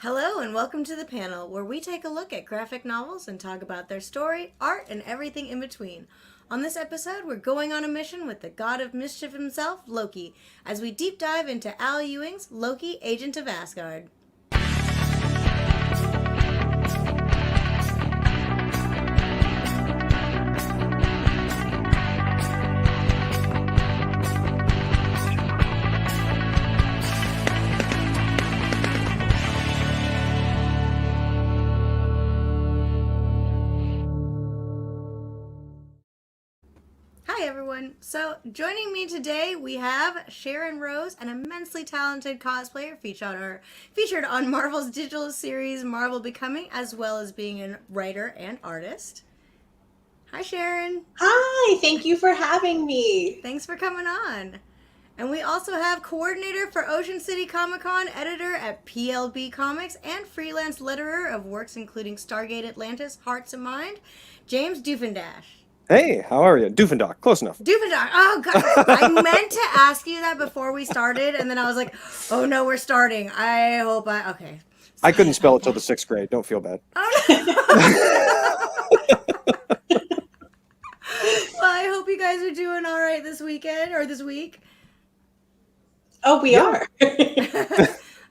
Hello, and welcome to the panel where we take a look at graphic novels and talk about their story, art, and everything in between. On this episode, we're going on a mission with the god of mischief himself, Loki, as we deep dive into Al Ewing's Loki, Agent of Asgard. Hi everyone. So joining me today we have Sharon Rose, an immensely talented cosplayer featured on Marvel's digital series Marvel Becoming, as well as being a writer and artist. Hi Sharon. Hi, thank you for having me. Thanks for coming on. And we also have coordinator for Ocean City Comic Con, editor at PLB Comics, and freelance letterer of works including Stargate Atlantis, Hearts of Mind, James Doofendash. Hey, how are you? Doofendock, close enough. Doofendock. Oh, God. I meant to ask you that before we started, and then I was like, oh, no, we're starting. Okay. Sorry I couldn't spell it till the 6th grade. Don't feel bad. Oh, no. Well, I hope you guys are doing all right this weekend, or this week. Oh, we are. I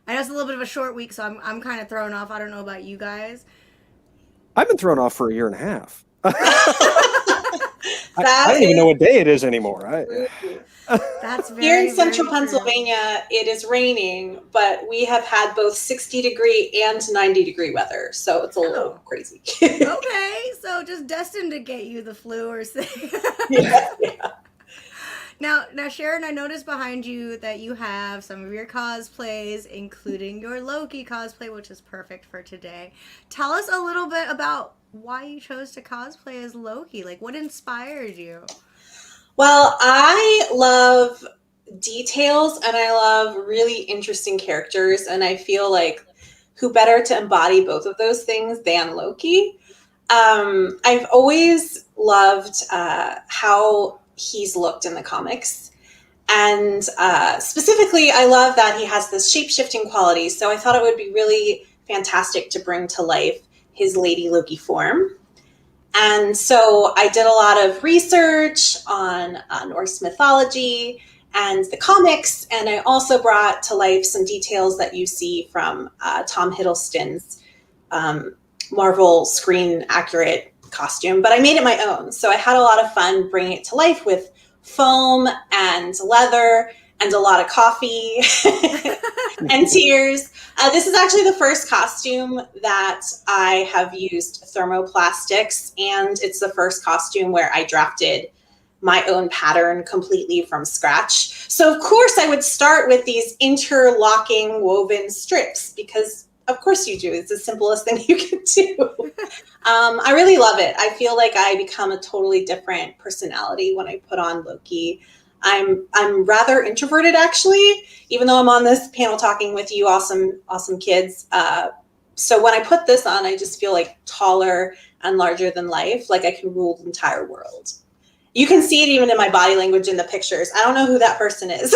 know it's a little bit of a short week, so I'm kind of thrown off. I don't know about you guys. I've been thrown off for a year and a half. I don't even know what day it is anymore. That's very, here in central very Pennsylvania, it is raining, but we have had both 60-degree and 90-degree weather, so it's a little crazy. Okay, so just destined to get you the flu or something. Yeah. Now, Sharon, I noticed behind you that you have some of your cosplays, including your Loki cosplay, which is perfect for today. Tell us a little bit about why you chose to cosplay as Loki. Like, what inspired you? Well, I love details and I love really interesting characters, and I feel like who better to embody both of those things than Loki? I've always loved how he's looked in the comics. And specifically, I love that he has this shape-shifting quality. So I thought it would be really fantastic to bring to life his Lady Loki form. And so I did a lot of research on Norse mythology and the comics. And I also brought to life some details that you see from Tom Hiddleston's Marvel screen accurate costume, but I made it my own. So I had a lot of fun bringing it to life with foam and leather and a lot of coffee and tears. This is actually the first costume that I have used thermoplastics, and it's the first costume where I drafted my own pattern completely from scratch. So of course I would start with these interlocking woven strips because of course you do. It's the simplest thing you can do. I really love it. I feel like I become a totally different personality when I put on Loki. I'm rather introverted, actually, even though I'm on this panel talking with you awesome kids. So when I put this on, I just feel like taller and larger than life, like I can rule the entire world. You can see it even in my body language in the pictures. I don't know who that person is.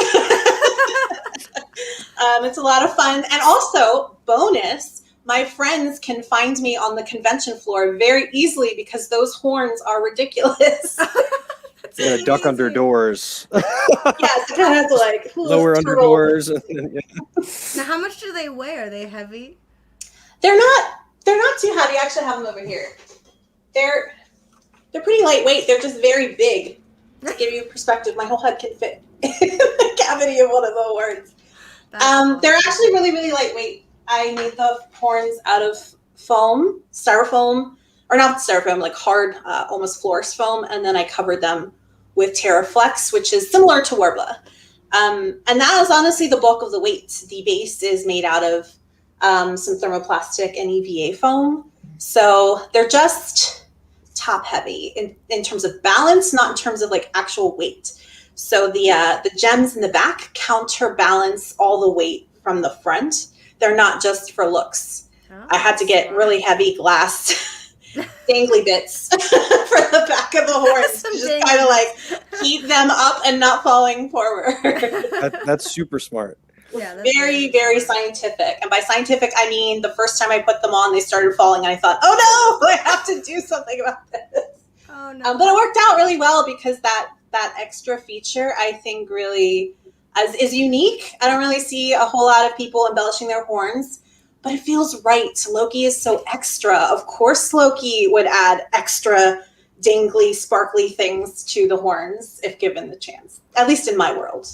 It's a lot of fun. And also, bonus, my friends can find me on the convention floor very easily because those horns are ridiculous. You gotta duck under doors. Yes, it kind of like lower under doors. Now, how much do they weigh? Are they heavy? They're not too heavy. I actually have them over here. They're pretty lightweight. They're just very big. To give you perspective, my whole head can fit in the cavity of one of the horns. Awesome. They're actually really, really lightweight. I made the horns out of foam, styrofoam, or not styrofoam, like hard, almost florist foam, and then I covered them with Terraflex, which is similar to Warbler. And that is honestly the bulk of the weight. The base is made out of some thermoplastic and EVA foam. So they're just top heavy in terms of balance, not in terms of like actual weight. So the gems in the back counterbalance all the weight from the front. They're not just for looks. Oh, I had to get really heavy glass dangly bits for the back of the horse to just kind of like keep them up and not falling forward. That's super smart. Yeah, that's Very, very smart. scientific. And by scientific, I mean the first time I put them on, they started falling, and I thought, oh no, I have to do something about this. Oh no. But it worked out really well because that extra feature, I think, really is unique. I don't really see a whole lot of people embellishing their horns, but it feels right. Loki is so extra. Of course, Loki would add extra dangly, sparkly things to the horns if given the chance. At least in my world,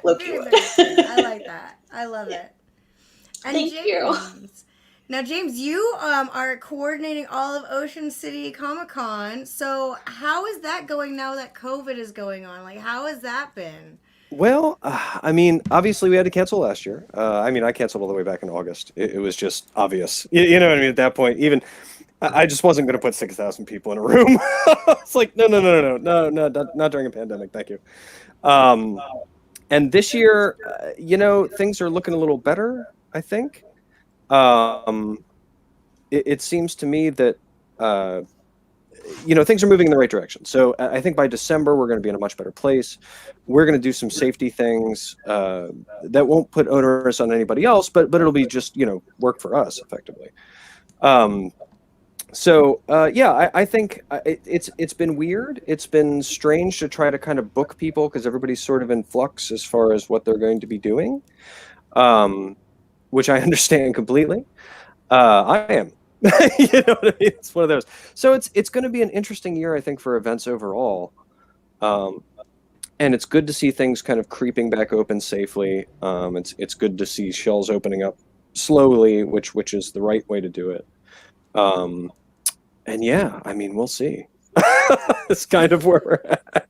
Loki Very, would. very cute. I like that. I love it. And Thank you. Now, James, you are coordinating all of Ocean City Comic Con. So, how is that going now that COVID is going on? Like, how has that been? Well, I mean, obviously we had to cancel last year. I mean, I canceled all the way back in August. It was just obvious. You know what I mean? At that point, even I just wasn't going to put 6,000 people in a room. It's like, no, not during a pandemic. Thank you. And this year, things are looking a little better, I think. It seems to me that, things are moving in the right direction. So I think by December, we're going to be in a much better place. We're going to do some safety things that won't put onerous on anybody else, but it'll be just, work for us effectively. I think it's been weird. It's been strange to try to kind of book people because everybody's sort of in flux as far as what they're going to be doing, which I understand completely. I am. You know what I mean? It's one of those. So it's going to be an interesting year, I think, for events overall. And it's good to see things kind of creeping back open safely. It's good to see shells opening up slowly, which is the right way to do it. And yeah, I mean, we'll see. It's kind of where we're at.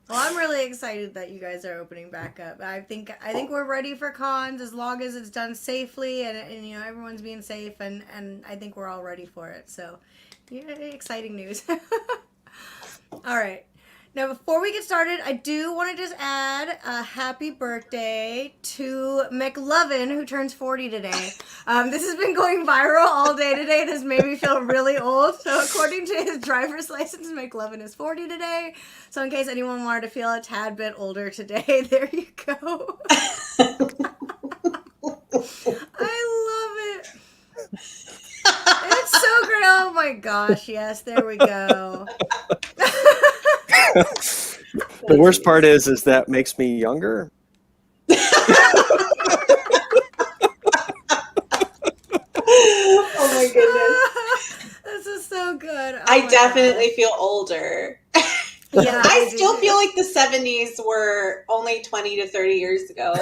Well, I'm really excited that you guys are opening back up. I think we're ready for cons as long as it's done safely and everyone's being safe and I think we're all ready for it. So, yeah, exciting news. All right. Now, before we get started, I do want to just add a happy birthday to McLovin, who turns 40 today. This has been going viral all day today. This made me feel really old. So according to his driver's license, McLovin is 40 today. So in case anyone wanted to feel a tad bit older today, there you go. I love it. It's so great. Oh my gosh. Yes, there we go. The worst part is that makes me younger. Oh my goodness. This is so good. Oh I definitely feel older. Yeah, I still feel like the 70s were only 20 to 30 years ago.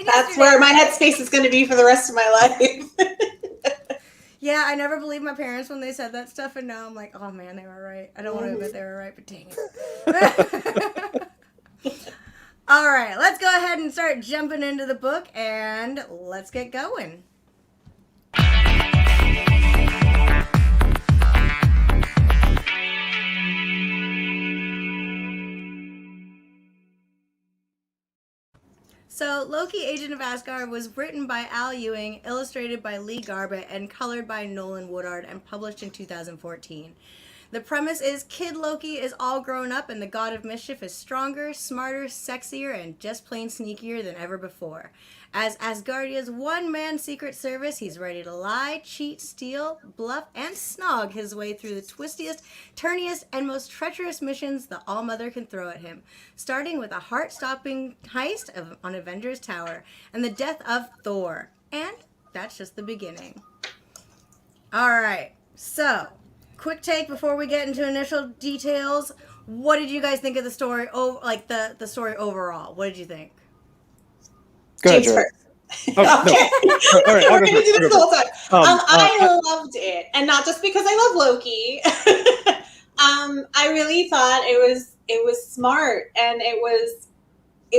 That's where my headspace is going to be for the rest of my life. Yeah, I never believed my parents when they said that stuff, and now I'm like, oh man, they were right. I don't want to admit they were right, but dang it. All right, let's go ahead and start jumping into the book, and let's get going. So, Loki, Agent of Asgard was written by Al Ewing, illustrated by Lee Garbett, and colored by Nolan Woodard, and published in 2014. The premise is Kid Loki is all grown up and the god of mischief is stronger, smarter, sexier, and just plain sneakier than ever before. As Asgardia's one-man secret service, he's ready to lie, cheat, steal, bluff, and snog his way through the twistiest, turniest, and most treacherous missions the All-Mother can throw at him, starting with a heart-stopping heist on Avengers Tower and the death of Thor. And that's just the beginning. All right, so quick take before we get into initial details. What did you guys think of the story? Oh, like the story overall. What did you think? Go ahead, James Jared. first. Oh, no. All right, We're going to do this the whole time. I I loved it, and not just because I love Loki. I really thought it was smart, and it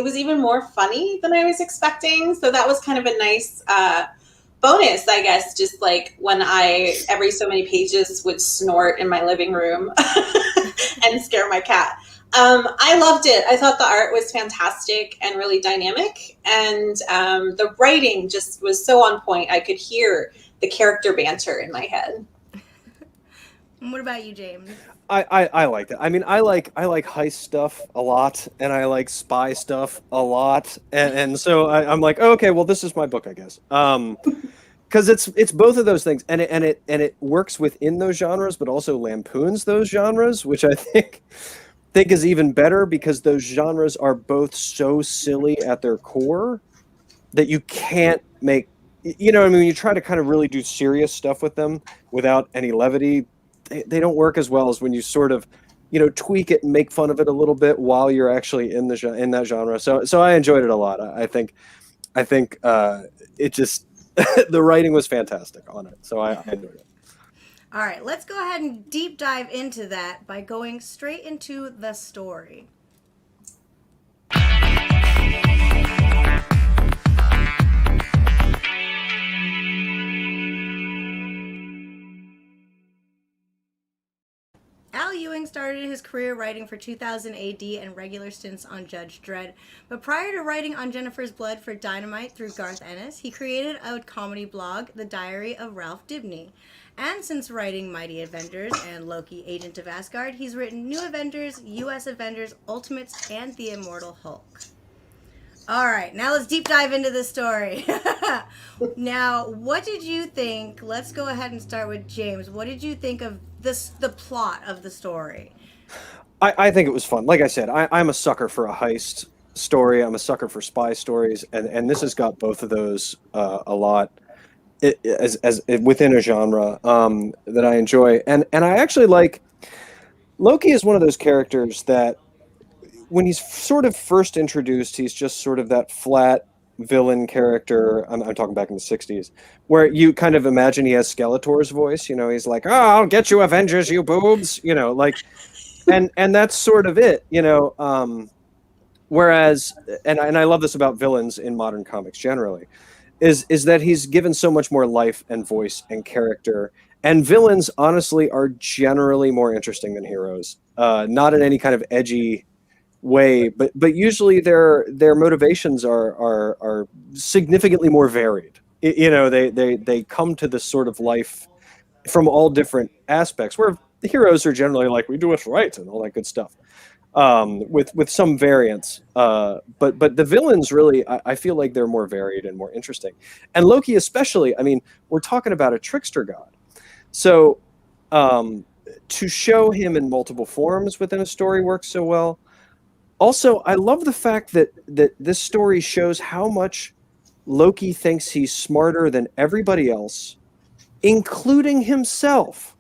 was even more funny than I was expecting. So that was kind of a nice bonus, I guess. Just like when I every so many pages would snort in my living room and scare my cat. I loved it. I thought the art was fantastic and really dynamic, and the writing just was so on point. I could hear the character banter in my head. And what about you, James? I like that. I mean, I like heist stuff a lot, and I like spy stuff a lot, and so I'm like, oh, okay, well, this is my book, I guess. Because it's both of those things, and it works within those genres, but also lampoons those genres, which I think is even better because those genres are both so silly at their core that you can't make, you know what I mean, when you try to kind of really do serious stuff with them without any levity, they don't work as well as when you sort of, tweak it and make fun of it a little bit while you're actually in that genre. So I enjoyed it a lot. I think it just the writing was fantastic on it, so I enjoyed it. All right, let's go ahead and deep dive into that by going straight into the story. Al Ewing started his career writing for 2000 AD and regular stints on Judge Dredd. But prior to writing on Jennifer's Blood for Dynamite through Garth Ennis, he created a comedy blog, The Diary of Ralph Dibny. And since writing Mighty Avengers and Loki, Agent of Asgard, he's written New Avengers, US Avengers, Ultimates, and The Immortal Hulk. All right, now let's deep dive into the story. Now, what did you think? Let's go ahead and start with James. What did you think of the plot of the story? I think it was fun. Like I said, I'm a sucker for a heist story. I'm a sucker for spy stories, and this has got both of those a lot as within a genre that I enjoy. And I actually like Loki is one of those characters that when he's sort of first introduced, he's just sort of that flat villain character. I'm talking back in the 60s, where you kind of imagine he has Skeletor's voice. He's like, "Oh, I'll get you, Avengers, you boobs," like, and that's sort of it, Whereas, and I love this about villains in modern comics generally, is that he's given so much more life and voice and character. And villains, honestly, are generally more interesting than heroes. Not in any kind of edgy way, but usually their motivations are significantly more varied. They come to this sort of life from all different aspects, where the heroes are generally like, we do it right and all that good stuff, with some variance. But the villains really, I feel like they're more varied and more interesting. And Loki especially, I mean, we're talking about a trickster god. So to show him in multiple forms within a story works so well. Also, I love the fact that this story shows how much Loki thinks he's smarter than everybody else, including himself.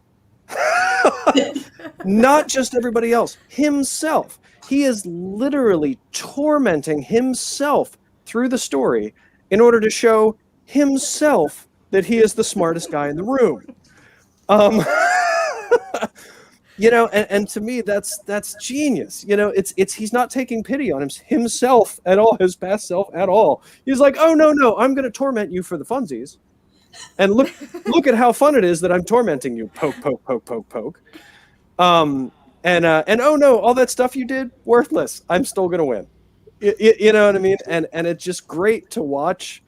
Not just everybody else, himself. He is literally tormenting himself through the story in order to show himself that he is the smartest guy in the room. And to me, that's genius. It's he's not taking pity on himself at all, his past self at all. He's like, oh no, I'm going to torment you for the funsies, and look at how fun it is that I'm tormenting you. Poke, poke, poke, poke, poke. And oh no, all that stuff you did, worthless. I'm still going to win. You know what I mean? And it's just great to watch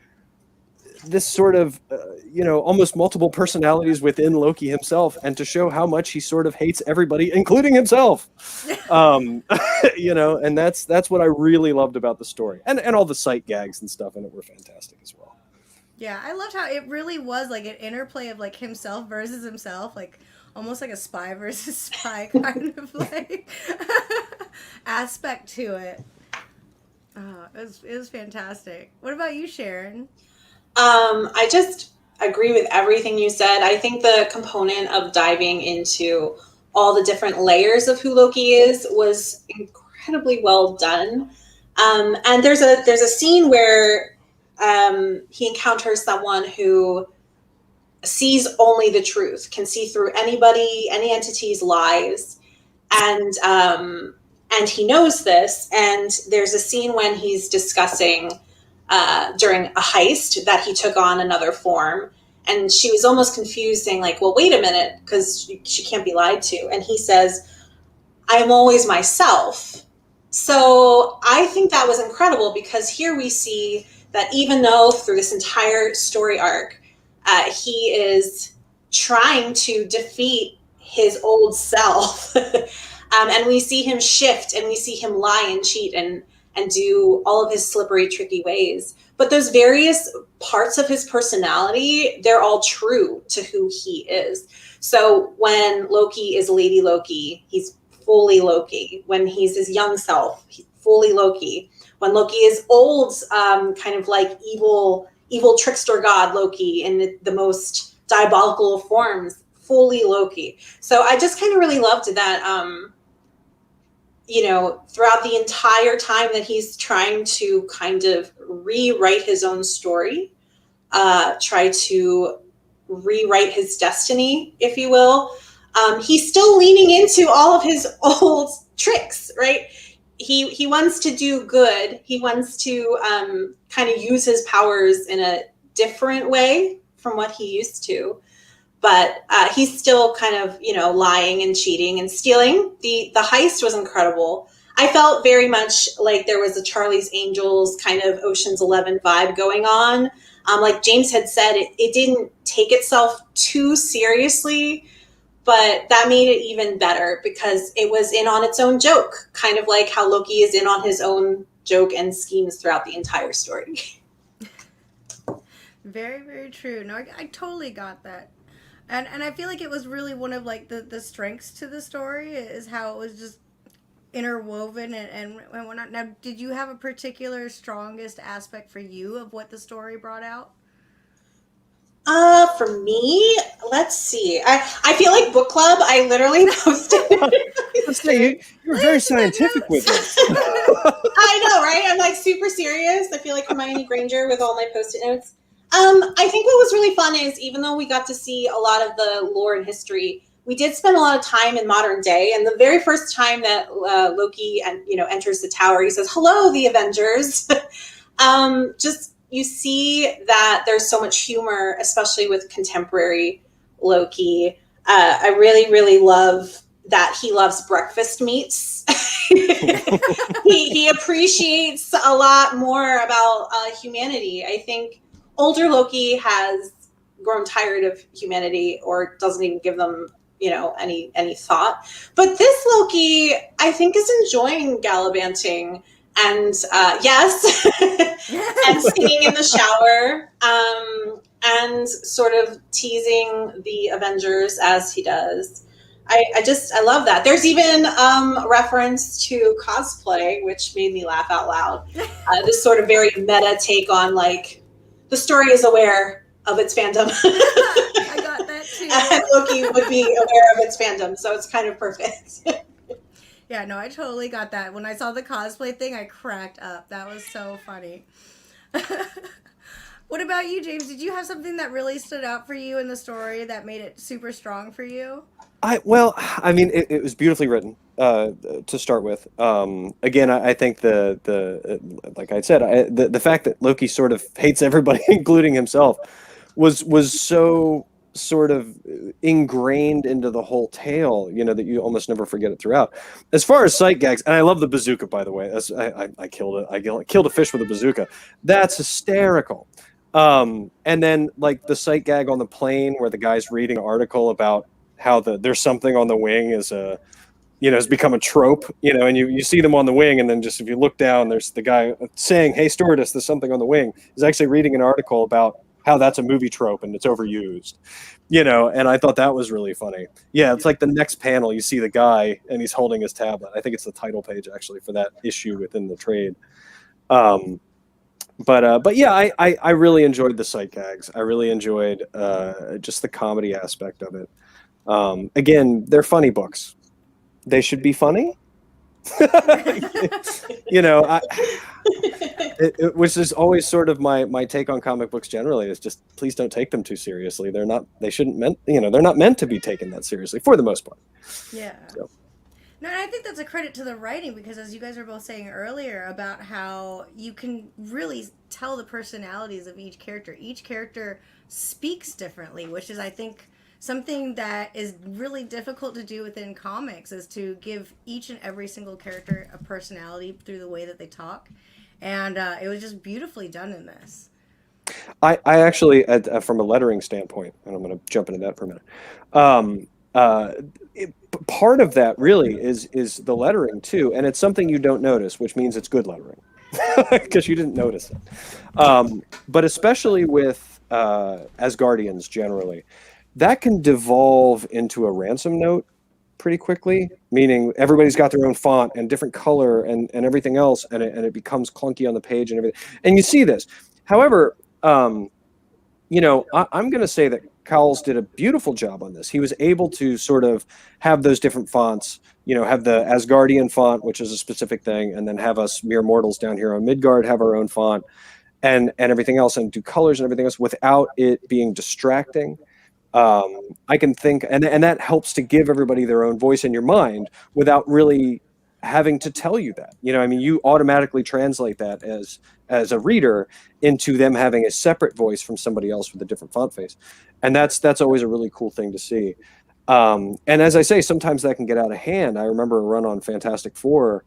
this sort of, almost multiple personalities within Loki himself, and to show how much he sort of hates everybody, including himself. And that's what I really loved about the story, and all the sight gags and stuff in it were fantastic as well. Yeah, I loved how it really was like an interplay of like himself versus himself, like almost like a spy versus spy kind of like aspect to it. It was fantastic. What about you, Sharon? I just agree with everything you said. I think the component of diving into all the different layers of who Loki is was incredibly well done. And there's a scene where he encounters someone who sees only the truth, can see through anybody, any entity's lies, and he knows this. And there's a scene when he's discussing during a heist that he took on another form, and she was almost confused, saying like, well, wait a minute, because she can't be lied to. And he says, I am always myself. So I think that was incredible, because here we see that even though through this entire story arc, he is trying to defeat his old self. And we see him shift, and we see him lie and cheat and do all of his slippery, tricky ways. But those various parts of his personality, they're all true to who he is. So when Loki is Lady Loki, he's fully Loki. When he's his young self, he's fully Loki. When Loki is old, kind of like evil trickster god Loki in the most diabolical of forms, fully Loki. So I just kind of really loved that, throughout the entire time that he's trying to kind of rewrite his own story, try to rewrite his destiny, if you will, he's still leaning into all of his old tricks, right? He wants to do good. He wants to kind of use his powers in a different way from what he used to. But he's still kind of, lying and cheating and stealing. The heist was incredible. I felt very much like there was a Charlie's Angels kind of Ocean's 11 vibe going on. Like James had said, it didn't take itself too seriously, but that made it even better because it was in on its own joke, kind of like how Loki is in on his own joke and schemes throughout the entire story. Very, very true. No, I totally got that. And I feel like it was really one of like the strengths to the story is how it was just interwoven and whatnot. Now, did you have a particular strongest aspect for you of what the story brought out? For me, let's see. I feel like book club. I literally posted. Let's say you're very scientific with it. I know, right? I'm like super serious. I feel like Hermione Granger with all my Post-it notes. I think what was really fun is even though we got to see a lot of the lore and history, we did spend a lot of time in modern day. And the very first time that Loki enters the tower, he says, "Hello, the Avengers." Just you see that there's so much humor, especially with contemporary Loki. I really, really love that he loves breakfast meats. he appreciates a lot more about humanity. I think older Loki has grown tired of humanity or doesn't even give them, any thought. But this Loki, I think, is enjoying gallivanting and yes, and singing in the shower, and sort of teasing the Avengers as he does. I love that. There's even a reference to cosplay, which made me laugh out loud. This sort of very meta take on like the story is aware of its fandom. I got that too. And Loki would be aware of its fandom, so it's kind of perfect. Yeah, no, I totally got that. When I saw the cosplay thing, I cracked up. That was so funny. What about you, James? Did you have something that really stood out for you in the story that made it super strong for you? It was beautifully written to start with. Again, I think like I said, the fact that Loki sort of hates everybody, including himself, was so sort of ingrained into the whole tale, that you almost never forget it throughout. As far as sight gags, and I love the bazooka, by the way. I killed it. I killed a fish with a bazooka. That's hysterical. And then like the sight gag on the plane where the guy's reading an article about how there's something on the wing is has become a trope, and you see them on the wing, and then just if you look down, there's the guy saying, "Hey, stewardess, there's something on the wing." He's actually reading an article about how that's a movie trope and it's overused, and I thought that was really funny. Yeah, it's like the next panel, you see the guy and he's holding his tablet. I think it's the title page actually for that issue within the trade. But yeah, I really enjoyed the sight gags. I really enjoyed just the comedy aspect of it. Again, they're funny books. They should be funny. Which is always sort of my take on comic books generally is just please don't take them too seriously. They're not meant to be taken that seriously for the most part. Yeah. So. No, and I think that's a credit to the writing because as you guys were both saying earlier about how you can really tell the personalities of each character. Each character speaks differently, which is, I think, something that is really difficult to do within comics is to give each and every single character a personality through the way that they talk. And it was just beautifully done in this. I actually, from a lettering standpoint, and I'm going to jump into that for a minute. uh, part of that really is the lettering too, and it's something you don't notice, which means it's good lettering because you didn't notice it. But especially with Asgardians generally, that can devolve into a ransom note pretty quickly, meaning everybody's got their own font and different color and everything else, and it becomes clunky on the page and everything. And you see this. However, I'm going to say that Cowles did a beautiful job on this. He was able to sort of have those different fonts, have the Asgardian font, which is a specific thing, and then have us mere mortals down here on Midgard have our own font and everything else, and do colors and everything else without it being distracting. I can think, and that helps to give everybody their own voice in your mind without really having to tell you that. You automatically translate that as a reader into them having a separate voice from somebody else with a different font face. And that's always a really cool thing to see. And as I say, sometimes that can get out of hand. I remember a run on Fantastic Four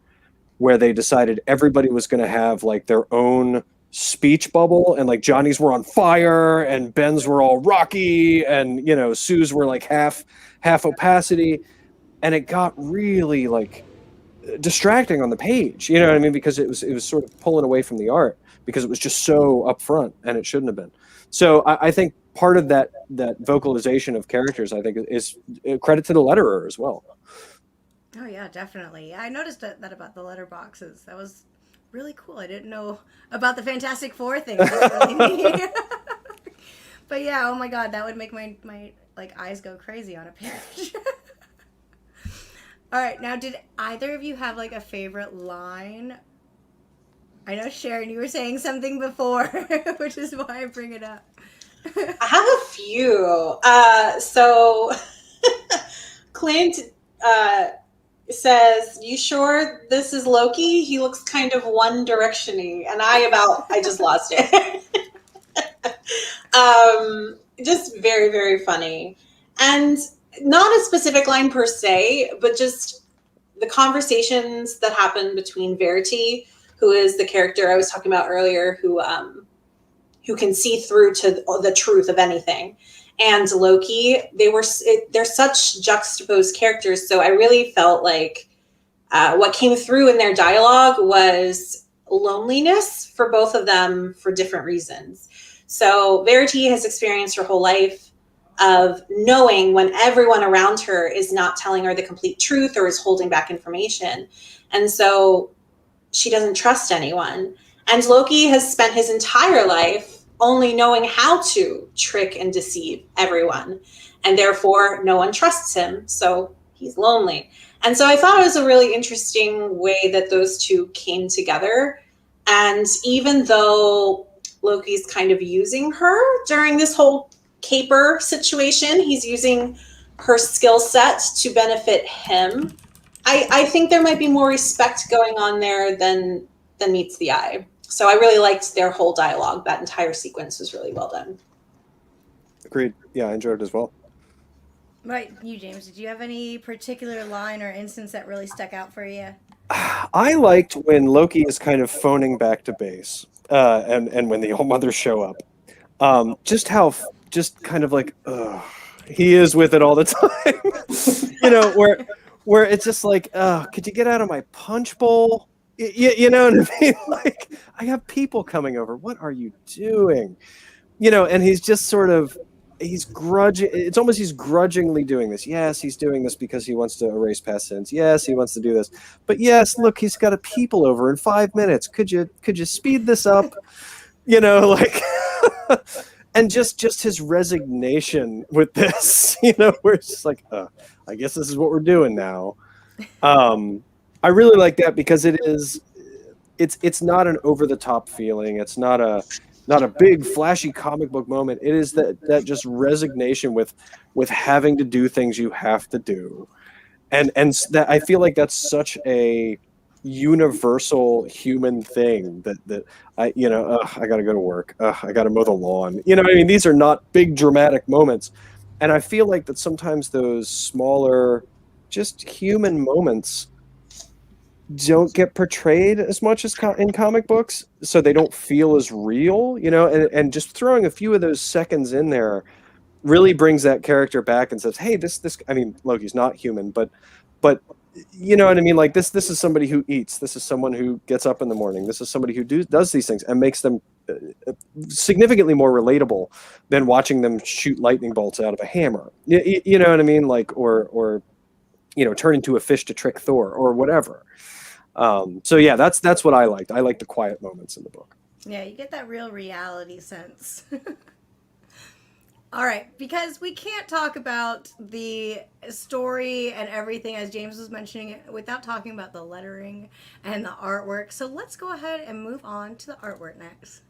where they decided everybody was going to have like their own speech bubble, and like Johnny's were on fire and Ben's were all rocky, and Sue's were like half opacity, and it got really like distracting on the page, because it was sort of pulling away from the art because it was just so upfront, and it shouldn't have been. So I think part of that vocalization of characters, I think, is credit to the letterer as well. Oh yeah, definitely. I noticed that about the letter boxes. That was really cool. I didn't know about the Fantastic Four thing. That's really neat. But yeah, oh my god, that would make my like eyes go crazy on a page. All right, now did either of you have like a favorite line? I know, Sharon, you were saying something before, which is why I bring it up. I have a few. So Clint says, "You sure this is Loki? He looks kind of One Direction-y." And I just lost it. Just very, very funny. And not a specific line per se, but just the conversations that happen between Verity, who is the character I was talking about earlier, who can see through to the truth of anything, and Loki. They're such juxtaposed characters. So I really felt like what came through in their dialogue was loneliness for both of them for different reasons. So Verity has experienced her whole life of knowing when everyone around her is not telling her the complete truth or is holding back information. And so she doesn't trust anyone. And Loki has spent his entire life only knowing how to trick and deceive everyone. And therefore, no one trusts him. So he's lonely. And so I thought it was a really interesting way that those two came together. And even though Loki's kind of using her during this whole caper situation, he's using her skill set to benefit him. I think there might be more respect going on there than meets the eye. So I really liked their whole dialogue. That entire sequence was really well done. Agreed. Yeah, I enjoyed it as well. Right, you, James, did you have any particular line or instance that really stuck out for you? I liked when Loki is kind of phoning back to base, and when the All Mothers show up. Just how, just kind of like, he is with it all the time. where it's just like, could you get out of my punch bowl? You know what I mean? Like, I have people coming over. What are you doing? And he's just sort of, he's grudgingly doing this. Yes, he's doing this because he wants to erase past sins. Yes, he wants to do this. But yes, look, he's got a people over in 5 minutes. Could you speed this up? And just his resignation with this, where it's just like, I guess this is what we're doing now. I really like that because it's not an over the top feeling. It's not a big flashy comic book moment. It is that just resignation with having to do things you have to do. And that, I feel like that's such a universal human thing that I got to go to work. I got to mow the lawn. These are not big dramatic moments. And I feel like that sometimes those smaller, just human moments don't get portrayed as much as in comic books, so they don't feel as real, and just throwing a few of those seconds in there really brings that character back and says, hey, this I mean, Loki's not human, but you know what I mean? Like this is somebody who eats. This is someone who gets up in the morning. This is somebody who does these things and makes them significantly more relatable than watching them shoot lightning bolts out of a hammer. You know what I mean? Like, or turn into a fish to trick Thor or whatever. So yeah, that's what I liked. I like the quiet moments in the book. Yeah, you get that real reality sense. All right, because we can't talk about the story and everything, as James was mentioning, without talking about the lettering and the artwork. So let's go ahead and move on to the artwork next.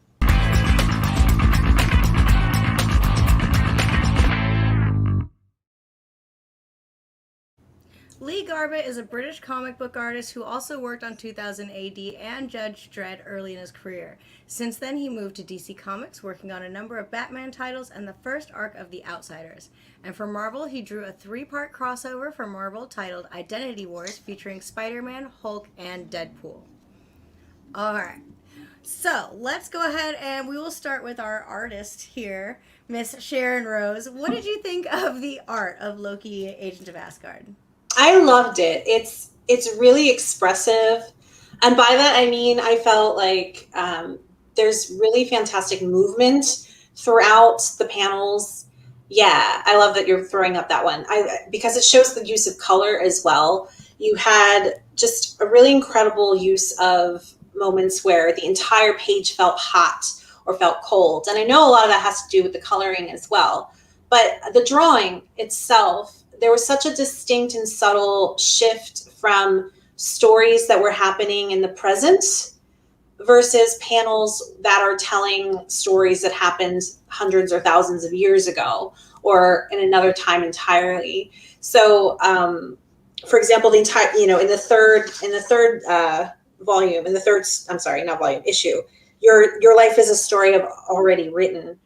Lee Garbett is a British comic book artist who also worked on 2000 AD and Judge Dredd early in his career. Since then, he moved to DC Comics, working on a number of Batman titles and the first arc of The Outsiders. And for Marvel, he drew a 3-part crossover for Marvel titled Identity Wars, featuring Spider-Man, Hulk, and Deadpool. Alright, so let's go ahead and we will start with our artist here, Miss Sharon Rose. What did you think of the art of Loki, Agent of Asgard? I loved it. It's really expressive, and by that I mean I felt like there's really fantastic movement throughout the panels. Yeah, I love that you're throwing up that one. Because it shows the use of color as well. You had just a really incredible use of moments where the entire page felt hot or felt cold, and I know a lot of that has to do with the coloring as well. But the drawing itself, there was such a distinct and subtle shift from stories that were happening in the present versus panels that are telling stories that happened hundreds or thousands of years ago or in another time entirely. So, for example, the entire, in the third volume, issue, your life is a story of already written.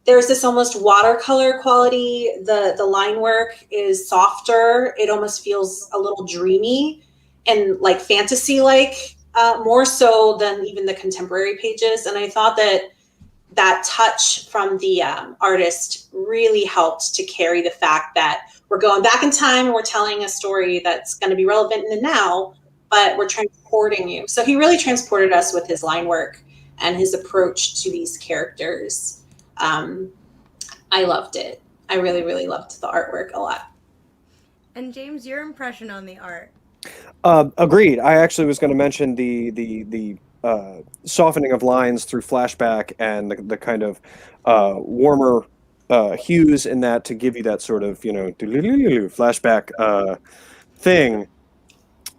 There's this almost watercolor quality. The line work is softer. It almost feels a little dreamy and like fantasy-like, more so than even the contemporary pages. And I thought that touch from the artist really helped to carry the fact that we're going back in time and we're telling a story that's going to be relevant in the now, but we're transporting you. So he really transported us with his line work and his approach to these characters. I loved it. I really, really loved the artwork a lot. And James, your impression on the art? Agreed. I actually was going to mention the softening of lines through flashback and the kind of warmer hues in that to give you that sort of flashback thing.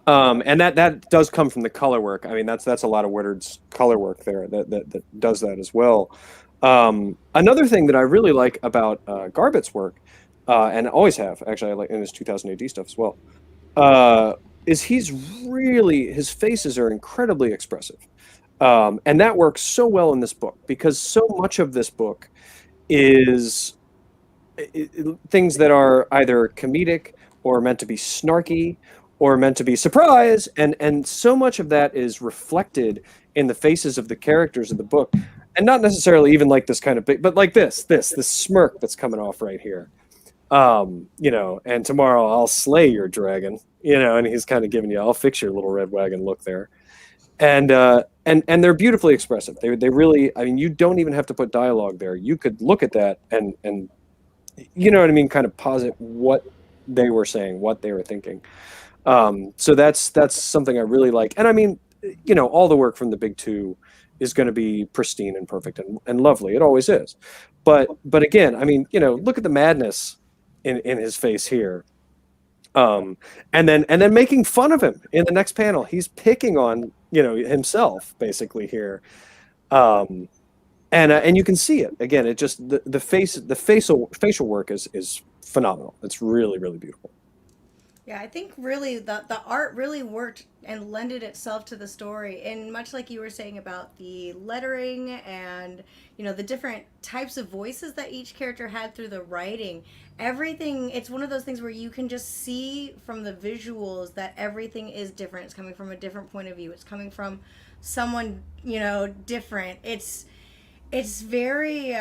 And that does come from the color work. I mean, that's a lot of Woodard's color work there that does that as well. Another thing that I really like about Garbett's work, and always have, actually, I like in his 2000 AD stuff as well, is his faces are incredibly expressive. And that works so well in this book because so much of this book is things that are either comedic or meant to be snarky or meant to be surprise, and so much of that is reflected in the faces of the characters of the book. And not necessarily even like this kind of big, but like this smirk that's coming off right here. And tomorrow I'll slay your dragon, and he's kind of giving you, I'll fix your little red wagon look there. And they're beautifully expressive. They really, I mean, you don't even have to put dialogue there. You could look at that and you know what I mean, kind of posit what they were saying, what they were thinking. So that's something I really like. And I mean, all the work from the big two is going to be pristine and perfect and lovely. It always is. But again, I mean, look at the madness in his face here. And then making fun of him in the next panel. He's picking on, himself basically here. And you can see it again. It just, the facial work is phenomenal. It's really, really beautiful. Yeah, I think really the art really worked and lended itself to the story. And much like you were saying about the lettering and, the different types of voices that each character had through the writing, everything, it's one of those things where you can just see from the visuals that everything is different. It's coming from a different point of view. It's coming from someone, different. It's very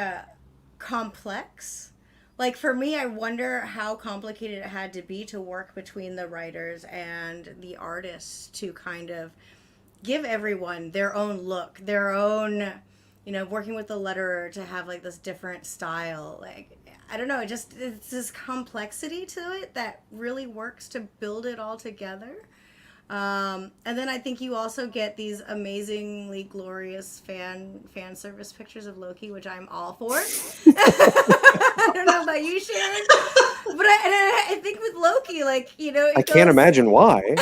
complex. like for me, I wonder how complicated it had to be to work between the writers and the artists to kind of give everyone their own look, their own, working with the letterer to have like this different style. Like, I don't know, it's this complexity to it that really works to build it all together. And then I think you also get these amazingly glorious fan service pictures of Loki, which I'm all for. I don't know about you, Sharon, but I think with Loki, like, I can't imagine why.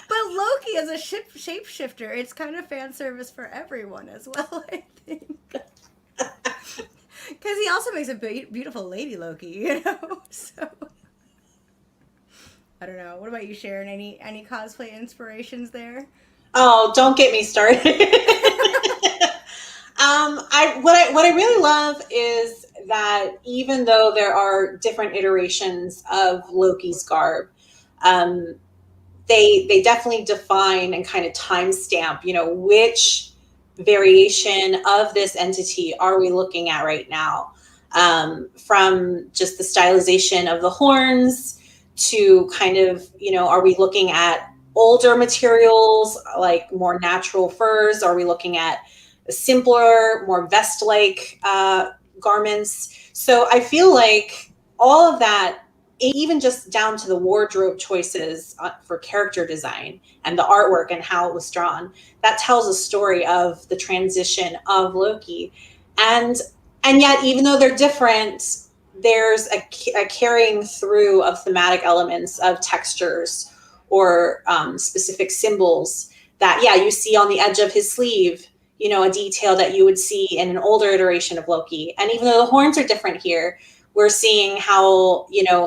But Loki as a shapeshifter, it's kind of fan service for everyone as well, I think. Because he also makes a beautiful lady Loki, So I don't know. What about you, Sharon? Any cosplay inspirations there? Oh, don't get me started. What I really love is that even though there are different iterations of Loki's garb, they definitely define and kind of timestamp, which variation of this entity are we looking at right now? From just the stylization of the horns to kind of, are we looking at older materials, like more natural furs? Are we looking at simpler, more vest-like garments? So I feel like all of that, even just down to the wardrobe choices for character design and the artwork and how it was drawn, that tells a story of the transition of Loki. And yet, even though they're different, there's a carrying through of thematic elements of textures or specific symbols that, you see on the edge of his sleeve, a detail that you would see in an older iteration of Loki. And even though the horns are different here, we're seeing how,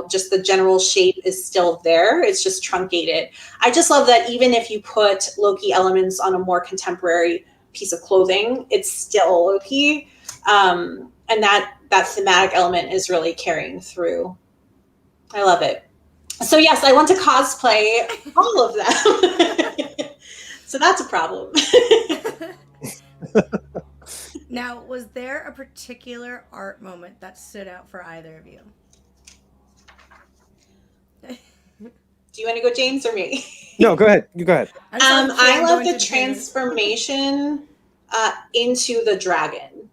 just the general shape is still there. It's just truncated. I just love that even if you put Loki elements on a more contemporary piece of clothing, it's still Loki. And that thematic element is really carrying through. I love it. So yes, I want to cosplay all of them. So that's a problem. Now, was there a particular art moment that stood out for either of you? Do you want to go, James, or me? No, go ahead. You go ahead. I love the transformation into the dragon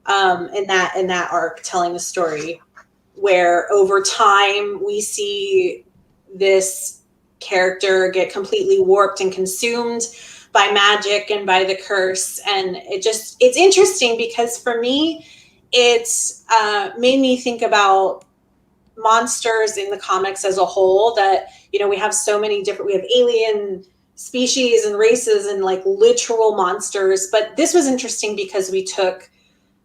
in that arc, telling the story where over time we see this character get completely warped and consumed by magic and by the curse. And it's interesting because for me, it's made me think about monsters in the comics as a whole, that, we have so many different, we have alien species and races and like literal monsters. But this was interesting because we took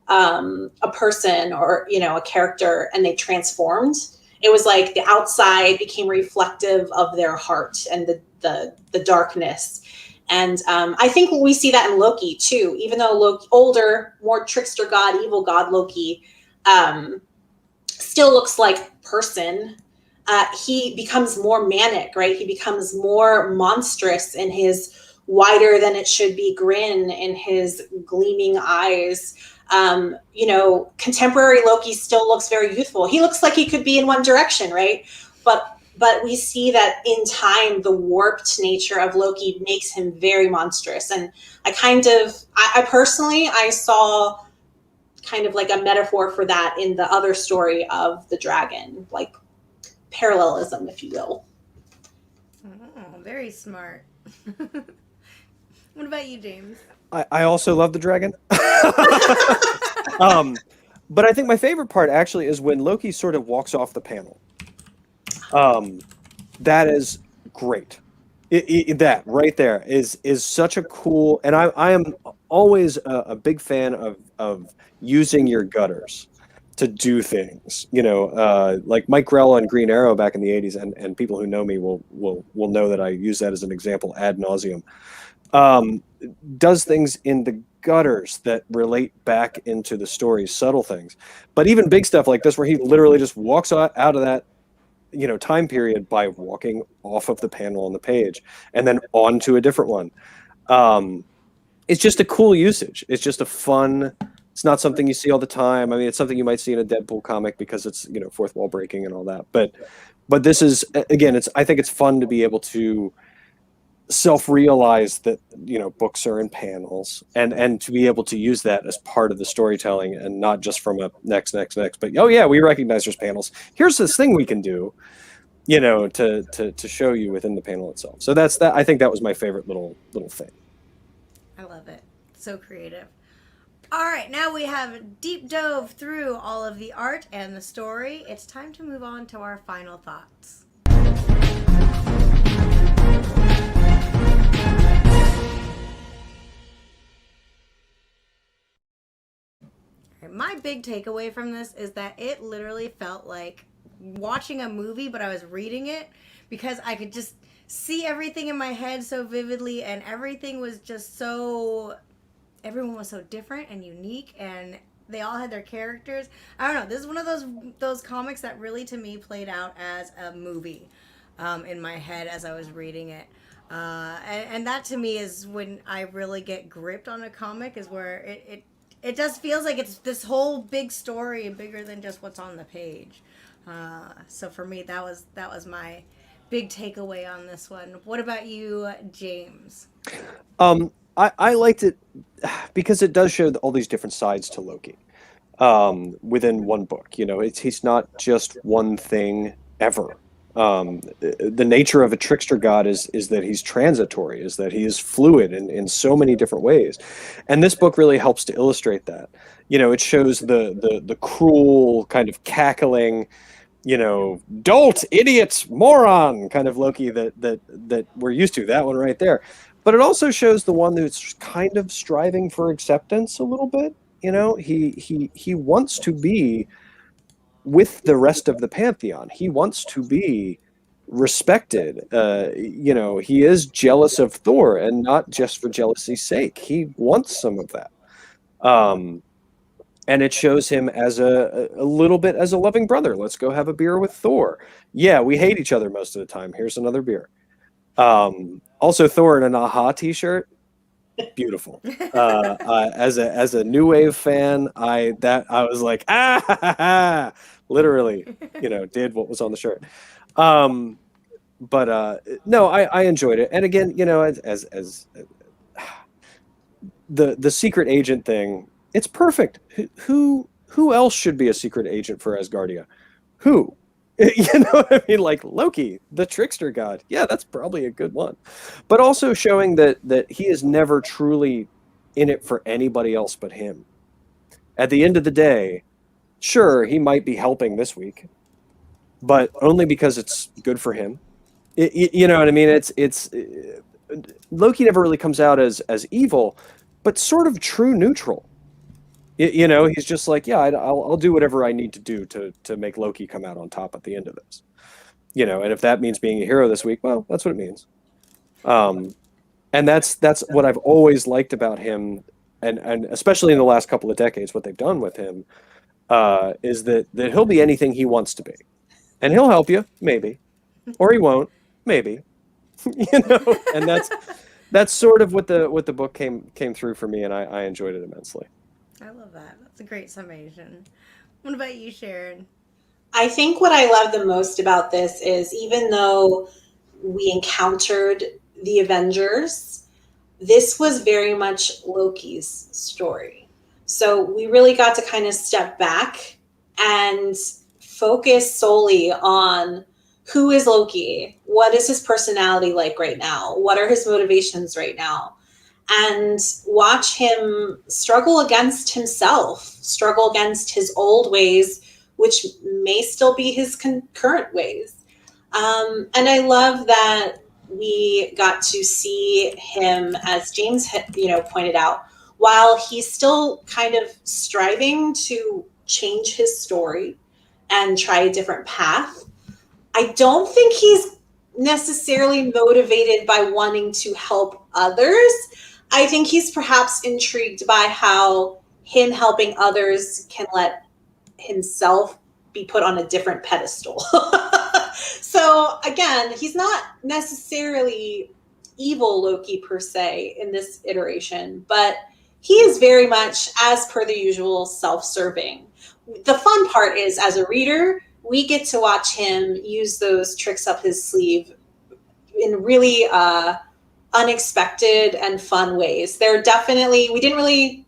a person or, a character and they transformed. It was like the outside became reflective of their heart and the darkness. And I think we see that in Loki too, even though Loki, older, more trickster god, evil god Loki, still looks like person. He becomes more manic, right? He becomes more monstrous in his wider than it should be grin, in his gleaming eyes. Contemporary Loki still looks very youthful. He looks like he could be in one direction, right? But we see that in time, the warped nature of Loki makes him very monstrous. And I personally saw kind of like a metaphor for that in the other story of the dragon, like parallelism, if you will. Oh, very smart. What about you, James? I also love the dragon. But I think my favorite part actually is when Loki sort of walks off the panel. That is great. That right there is such a cool, and I am always a big fan of using your gutters to do things. Like Mike Grell on Green Arrow back in the 80s, and people who know me will know that I use that as an example ad nauseum. Does things in the gutters that relate back into the story, subtle things, but even big stuff like this where he literally just walks out of that time period by walking off of the panel on the page and then on to a different one. It's just a cool usage. It's just a fun It's not something you see all the time. I mean, it's something you might see in a Deadpool comic because it's, fourth wall breaking and all that. But this is, again, I think it's fun to be able to self-realize that books are in panels, and to be able to use that as part of the storytelling, and not just from a next, but oh yeah, we recognize there's panels, here's this thing we can do, to show you within the panel itself. So that's that. I think that was my favorite little thing. I love it. So creative. All right, now we have deep dove through all of the art and the story. It's time to move on to our final thoughts. My big takeaway from this is that it literally felt like watching a movie, but I was reading it, because I could just see everything in my head so vividly, and everything was just so, everyone was so different and unique, and they all had their characters. I don't know, this is one of those comics that really, to me, played out as a movie in my head as I was reading it. And that, to me, is when I really get gripped on a comic, is where it just feels like it's this whole big story, bigger than just what's on the page. So for me, that was my big takeaway on this one. What about you, James? I liked it because it does show all these different sides to Loki within one book. He's not just one thing ever. The nature of a trickster god is that he's transitory, is that he is fluid in so many different ways, and this book really helps to illustrate that. It shows the cruel, kind of cackling, dolt, idiot, moron kind of Loki that we're used to. That one right there. But it also shows the one that's kind of striving for acceptance a little bit. He wants to be with the rest of the pantheon. He wants to be respected. He is jealous of Thor, and not just for jealousy's sake. He wants some of that. And it shows him as a little bit as a loving brother. Let's go have a beer with Thor. Yeah, we hate each other most of the time. Here's another beer. Also, Thor in an AHA t-shirt. Beautiful. As a new wave fan, I was like, literally, did what was on the shirt. But no, I enjoyed it. And again, as the secret agent thing, it's perfect. Who else should be a secret agent for Asgardia? Who? You know what I mean? Like Loki, the trickster god. Yeah, that's probably a good one. But also showing that he is never truly in it for anybody else but him. At the end of the day, sure, he might be helping this week, but only because it's good for him. You know what I mean? It's Loki never really comes out as evil, but sort of true neutral. He's just like, yeah, I'll do whatever I need to do to make Loki come out on top at the end of this. And if that means being a hero this week, well, that's what it means. And that's what I've always liked about him, and especially in the last couple of decades, what they've done with him, is that he'll be anything he wants to be, and he'll help you, maybe, or he won't, maybe, and that's sort of what the book came through for me, and I enjoyed it immensely. I love that. That's a great summation. What about you, Sharon? I think what I love the most about this is, even though we encountered the Avengers, this was very much Loki's story. So we really got to kind of step back and focus solely on who is Loki, what is his personality like right now, what are his motivations right now, and watch him struggle against himself, struggle against his old ways, which may still be his current ways. And I love that we got to see him, as James pointed out, while he's still kind of striving to change his story and try a different path, I don't think he's necessarily motivated by wanting to help others. I think he's perhaps intrigued by how him helping others can let himself be put on a different pedestal. So again, he's not necessarily evil Loki per se in this iteration, but he is very much, as per the usual, self-serving. The fun part is, as a reader, we get to watch him use those tricks up his sleeve in really unexpected and fun ways. They're definitely, we didn't really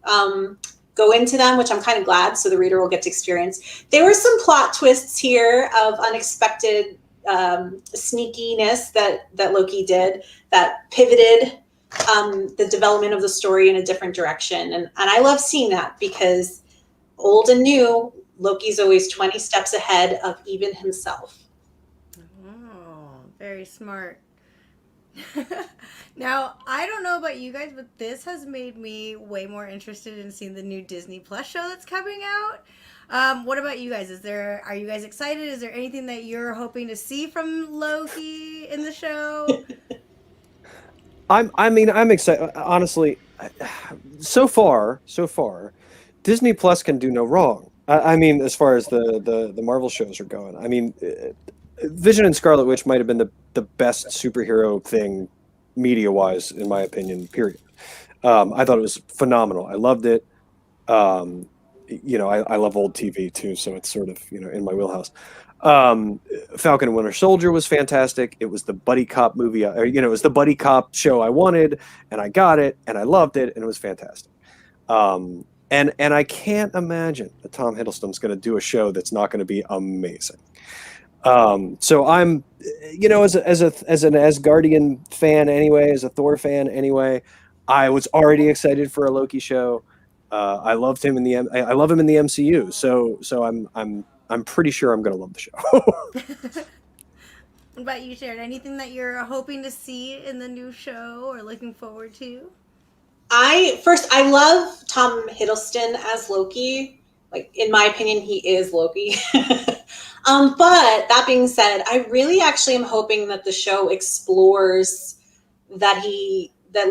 go into them, which I'm kind of glad, so the reader will get to experience. There were some plot twists here of unexpected sneakiness that Loki did that pivoted the development of the story in a different direction. And I love seeing that, because old and new, Loki's always 20 steps ahead of even himself. Oh, very smart. Now, I don't know about you guys, but this has made me way more interested in seeing the new Disney Plus show that's coming out. What about you guys? Are you guys excited? Is there anything that you're hoping to see from Loki in the show? I'm excited. Honestly, so far, Disney Plus can do no wrong. I mean, as far as the Marvel shows are going, I mean, Vision and Scarlet Witch might have been the best superhero thing media-wise, in my opinion, period. I thought it was phenomenal. I loved it. You know, I love old TV too, so it's sort of, you know, in my wheelhouse. Falcon and Winter Soldier was fantastic. It was the buddy cop movie, or, you know, it was the buddy cop show I wanted, and I got it, and I loved it, and it was fantastic. And I can't imagine that Tom Hiddleston's going to do a show that's not going to be amazing. So I'm, you know, as an Asgardian fan anyway, as a Thor fan anyway, I was already excited for a Loki show. I loved him I love him in the MCU. So I'm pretty sure I'm going to love the show. What about you, Sharon? Anything that you're hoping to see in the new show or looking forward to? I love Tom Hiddleston as Loki. Like, in my opinion, he is Loki. But that being said, I really actually am hoping that the show explores that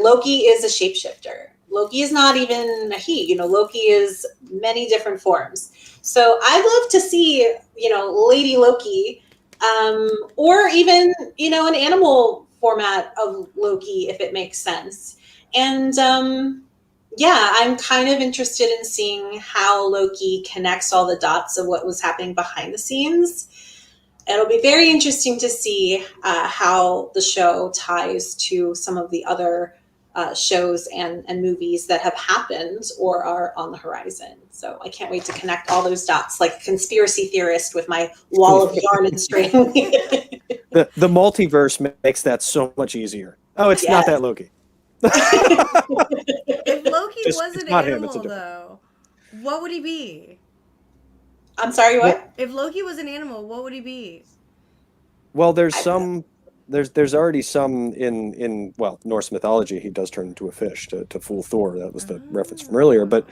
Loki is a shapeshifter. Loki is not even a he. You know, Loki is many different forms. So I'd love to see, you know, Lady Loki, or even, you know, an animal format of Loki, if it makes sense. And yeah, I'm kind of interested in seeing how Loki connects all the dots of what was happening behind the scenes. It'll be very interesting to see how the show ties to some of the other shows and movies that have happened or are on the horizon. So I can't wait to connect all those dots like a conspiracy theorist with my wall of yarn and string. The multiverse makes that so much easier. Oh, it's not that Loki. If Loki was an animal, though, what would he be? I'm sorry, what? If Loki was an animal, what would he be? Well, there's already some in Norse mythology. He does turn into a fish to fool Thor. That was the reference from earlier. But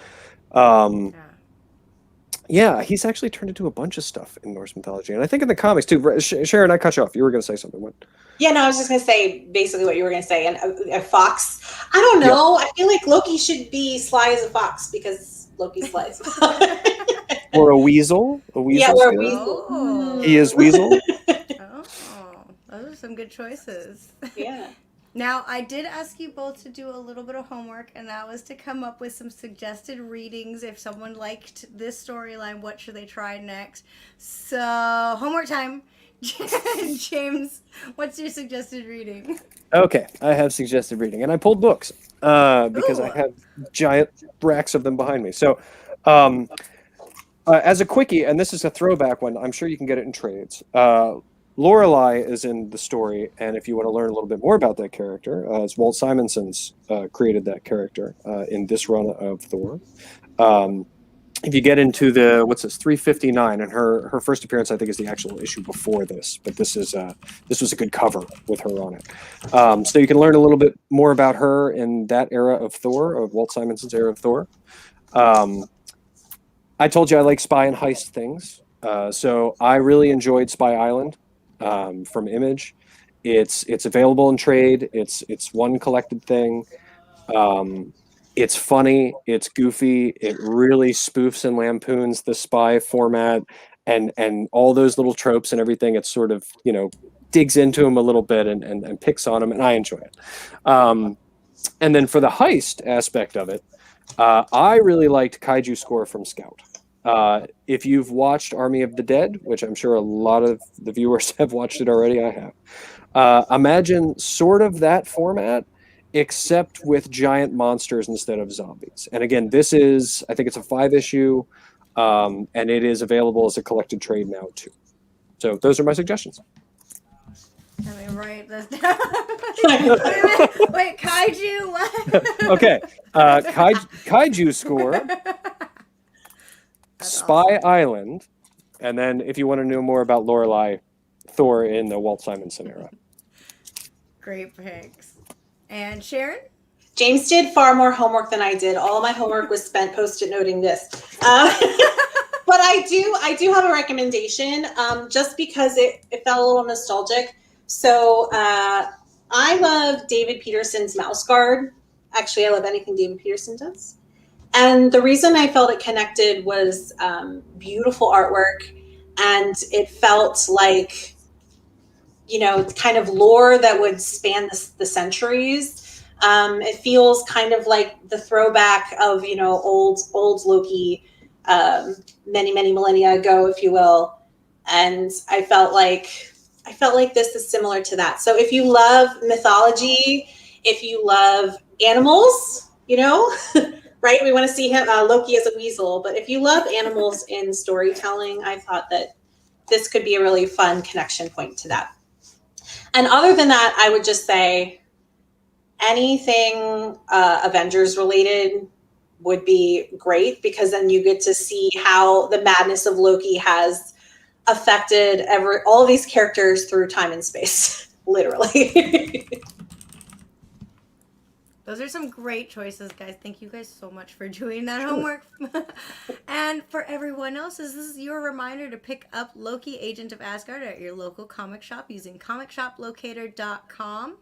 yeah, he's actually turned into a bunch of stuff in Norse mythology, and I think in the comics too. Sharon, I cut you off. You were going to say something. What? Yeah, no, I was just going to say basically what you were going to say. And a fox, I don't know. Yeah. I feel like Loki should be sly as a fox because Loki's sly as a fox. Or a weasel. Yeah, or a weasel. Oh. He is weasel. Oh, those are some good choices. Yeah. Now, I did ask you both to do a little bit of homework, and that was to come up with some suggested readings. If someone liked this storyline, what should they try next? So, homework time. James, what's your suggested reading? Okay, I have suggested reading, and I pulled books because I have giant racks of them behind me. So, as a quickie, and this is a throwback one, I'm sure you can get it in trades. Lorelei is in the story, and if you want to learn a little bit more about that character, it's Walt Simonson's created that character in this run of Thor. If you get into the 359, and her first appearance, I think, is the actual issue before this, but this was a good cover with her on it. So you can learn a little bit more about her in that era of Thor, of Walt Simonson's era of Thor. I told you I like spy and heist things, so I really enjoyed Spy Island from Image. It's available in trade. It's one collected thing. It's funny, it's goofy, it really spoofs and lampoons the spy format and all those little tropes and everything. It sort of, you know, digs into them a little bit and picks on them, and I enjoy it. And then for the heist aspect of it, I really liked Kaiju Score from Scout. If you've watched Army of the Dead, which I'm sure a lot of the viewers have watched it already, I have. Imagine sort of that format, except with giant monsters instead of zombies. And again, this is, I think it's a 5-issue, and it is available as a collected trade now too. So those are my suggestions. Let me write this down. Wait, kaiju? What? Okay, Kaiju Score, That's Spy awesome. Island, and then if you want to know more about Lorelei, Thor in the Walt Simonson era. Great picks. And Sharon? James did far more homework than I did. All of my homework was spent post-it noting this. But I do have a recommendation, just because it felt a little nostalgic. So I love David Peterson's Mouse Guard. Actually, I love anything David Peterson does. And the reason I felt it connected was beautiful artwork, and it felt like, kind of lore that would span the centuries. It feels kind of like the throwback of, old Loki, many, many millennia ago, if you will. And I felt like this is similar to that. So if you love mythology, if you love animals, right? We want to see him, Loki as a weasel. But if you love animals in storytelling, I thought that this could be a really fun connection point to that. And other than that, I would just say anything Avengers related would be great, because then you get to see how the madness of Loki has affected all of these characters through time and space, literally. Those are some great choices, guys. Thank you guys so much for doing that homework. And for everyone else, this is your reminder to pick up Loki, Agent of Asgard at your local comic shop using comicshoplocator.com.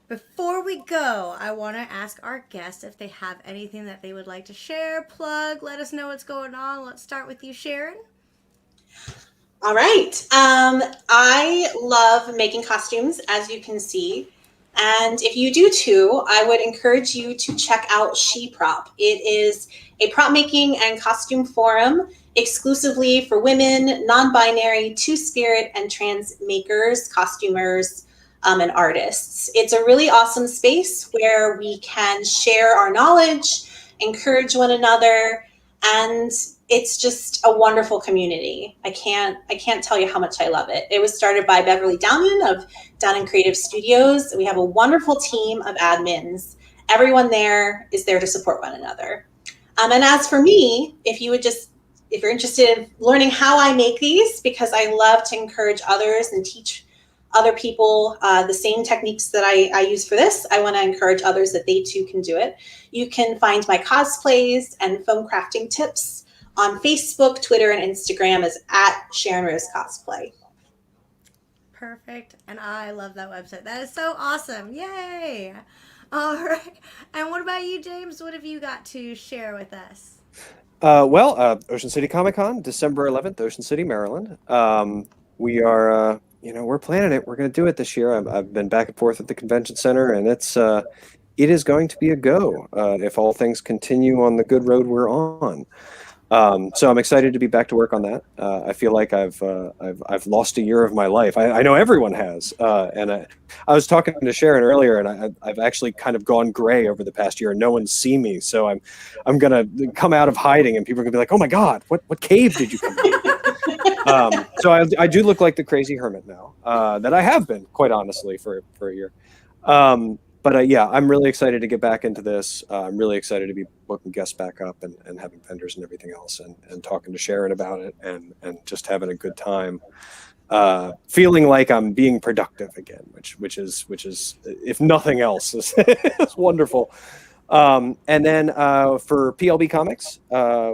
Before we go, I want to ask our guests if they have anything that they would like to share, plug, let us know what's going on. Let's start with you, Sharon. All right. I love making costumes, as you can see. And if you do too, I would encourage you to check out She Prop. It is a prop making and costume forum exclusively for women, non-binary, two-spirit, and trans makers, costumers, and artists. It's a really awesome space where we can share our knowledge, encourage one another, and it's just a wonderful community. I can't tell you how much I love it. It was started by Beverly Downman of Downman Creative Studios. We have a wonderful team of admins. Everyone there is there to support one another. And as for me, if you're interested in learning how I make these, because I love to encourage others and teach other people the same techniques that I use for this, I want to encourage others that they too can do it. You can find my cosplays and foam crafting tips on Facebook, Twitter, and Instagram as @SharonRoseCosplay. Perfect. And I love that website. That is so awesome. Yay. All right. And what about you, James? What have you got to share with us? Ocean City Comic Con, December 11th, Ocean City, Maryland. We are, we're planning it. We're going to do it this year. I've been back and forth at the convention center, and it is going to be a go if all things continue on the good road we're on. So I'm excited to be back to work on that. I feel like I've lost a year of my life. I know everyone has, and I was talking to Sharon earlier, and I've actually kind of gone gray over the past year. No one's seen me, so I'm gonna come out of hiding, and people are gonna be like, "Oh my God, what cave did you come to?" So I do look like the crazy hermit now, that I have been, quite honestly, for a year. But yeah, I'm really excited to get back into this. I'm really excited to be booking guests back up and having vendors and everything else, and talking to Sharon about it, and just having a good time. Feeling like I'm being productive again, which is if nothing else is wonderful. And then for PLB Comics,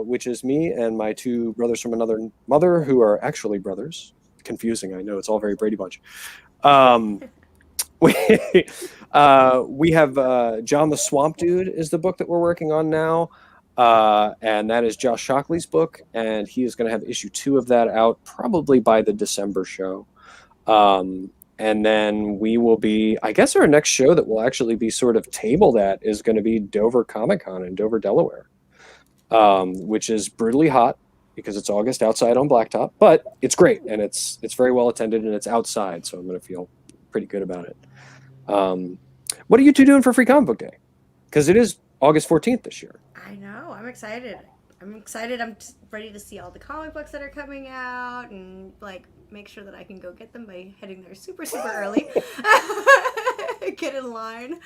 which is me and my two brothers from another mother who are actually brothers. Confusing, I know, it's all very Brady Bunch. We have John the Swamp Dude is the book that we're working on now, and that is Josh Shockley's book, and he is going to have issue 2 of that out probably by the December show. And then we will be, I guess our next show that will actually be sort of tabled at is going to be Dover Comic Con in Dover, Delaware, which is brutally hot because it's August outside on blacktop, but it's great. And it's very well attended and it's outside. So I'm going to feel pretty good about it. What are you two doing for Free Comic Book Day? Because it is August 14th this year. I know. I'm excited. I'm ready to see all the comic books that are coming out and like make sure that I can go get them by heading there super early. Get in line.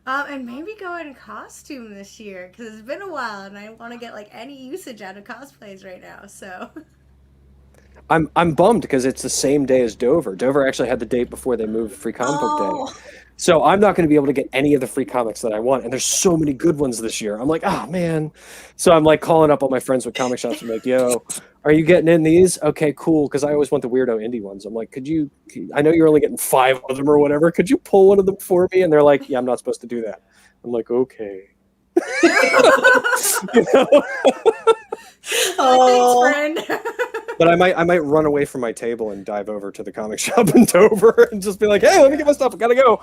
And maybe go in costume this year because it's been a while and I want to get like any usage out of cosplays right now. So I'm bummed because it's the same day as Dover. Dover actually had the date before they moved Free Comic Book Day. So I'm not going to be able to get any of the free comics that I want. And there's so many good ones this year. I'm like, oh, man. So I'm like calling up all my friends with comic shops. I'm like, yo, are you getting in these? Okay, cool. Because I always want the weirdo indie ones. I'm like, I know you're only getting 5 of them or whatever. Could you pull one of them for me? And they're like, yeah, I'm not supposed to do that. I'm like, okay. You know? Thanks, friend. But I might run away from my table and dive over to the comic shop in Dover and just be like, hey, let me get my stuff. I gotta go.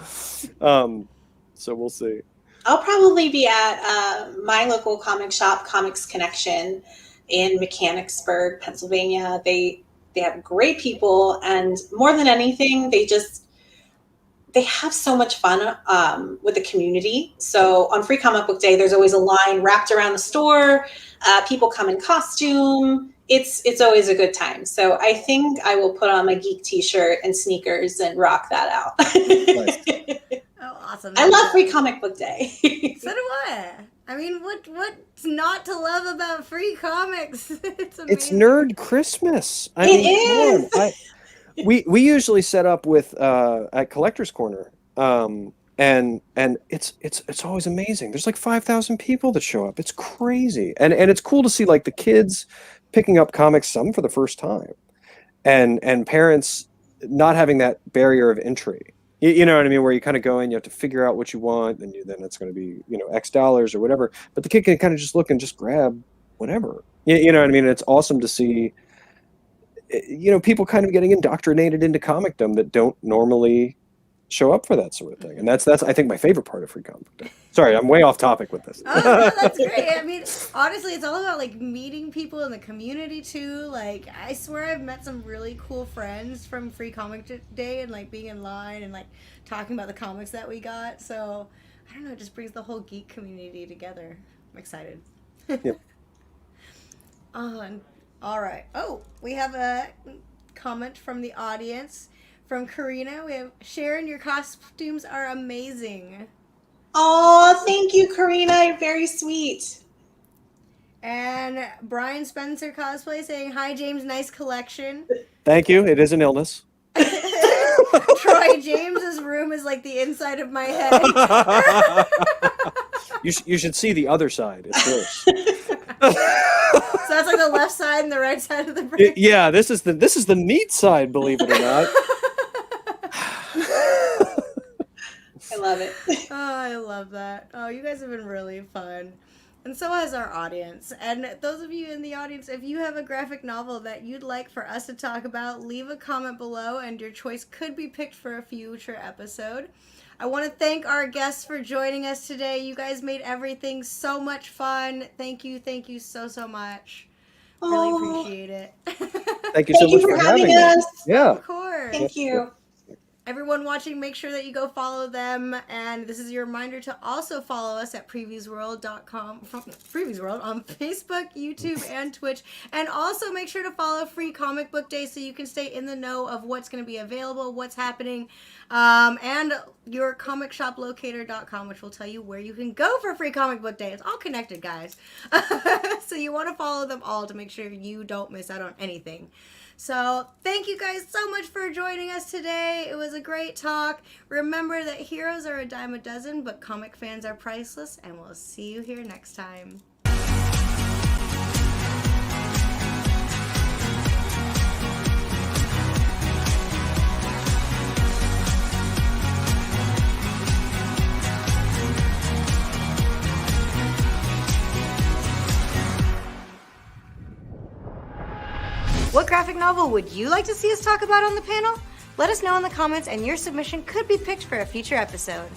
So we'll see. I'll probably be at my local comic shop, Comics Connection, in Mechanicsburg, Pennsylvania. They have great people, and more than anything, they have so much fun with the community. So on Free Comic Book Day, there's always a line wrapped around the store. People come in costume. It's always a good time. So I think I will put on my geek t-shirt and sneakers and rock that out. Nice. Oh, awesome. I love Free Comic Book Day. So do I. I mean, what's not to love about free comics? It's amazing. It's Nerd Christmas. It is. We usually set up with at Collector's Corner, and it's always amazing. There's like 5,000 people that show up. It's crazy, and it's cool to see like the kids picking up comics, some for the first time, and parents not having that barrier of entry. You know what I mean? Where you kind of go in, you have to figure out what you want, and then it's going to be X dollars or whatever. But the kid can kind of just look and just grab whatever. You know what I mean? It's awesome to see. People kind of getting indoctrinated into comicdom that don't normally show up for that sort of thing, and that's I think my favorite part of Free Comic Book Day. Sorry, I'm way off topic with this. Oh, no, that's great. I mean, honestly, it's all about like meeting people in the community too. Like, I swear I've met some really cool friends from Free Comic Day and like being in line and like talking about the comics that we got. So I don't know, it just brings the whole geek community together. I'm excited. Yep. All right. Oh, we have a comment from the audience. From Karina, we have, Sharon, your costumes are amazing. Oh, thank you, Karina. You're very sweet. And Brian Spencer Cosplay saying, hi, James, nice collection. Thank you. It is an illness. Troy, James's room is like the inside of my head. You should see the other side. It's worse. So that's like the left side and the right side of the brain. Yeah, this is the neat side, believe it or not. I love it. Oh, I love that. Oh, you guys have been really fun. And so has our audience. And those of you in the audience, if you have a graphic novel that you'd like for us to talk about, leave a comment below and your choice could be picked for a future episode. I want to thank our guests for joining us today. You guys made everything so much fun. Thank you so much. Really appreciate it. Thank you so much for having us. Yeah. Of course. Thank you. Everyone watching, make sure that you go follow them. And this is your reminder to also follow us at previewsworld.com, Previews World on Facebook, YouTube, and Twitch. And also make sure to follow Free Comic Book Day so you can stay in the know of what's going to be available, what's happening, and your comicshoplocator.com, which will tell you where you can go for Free Comic Book Day. It's all connected, guys. So you want to follow them all to make sure you don't miss out on anything. So thank you guys so much for joining us today. It was a great talk. Remember that heroes are a dime a dozen, but comic fans are priceless, and we'll see you here next time. What graphic novel would you like to see us talk about on the panel? Let us know in the comments and your submission could be picked for a future episode.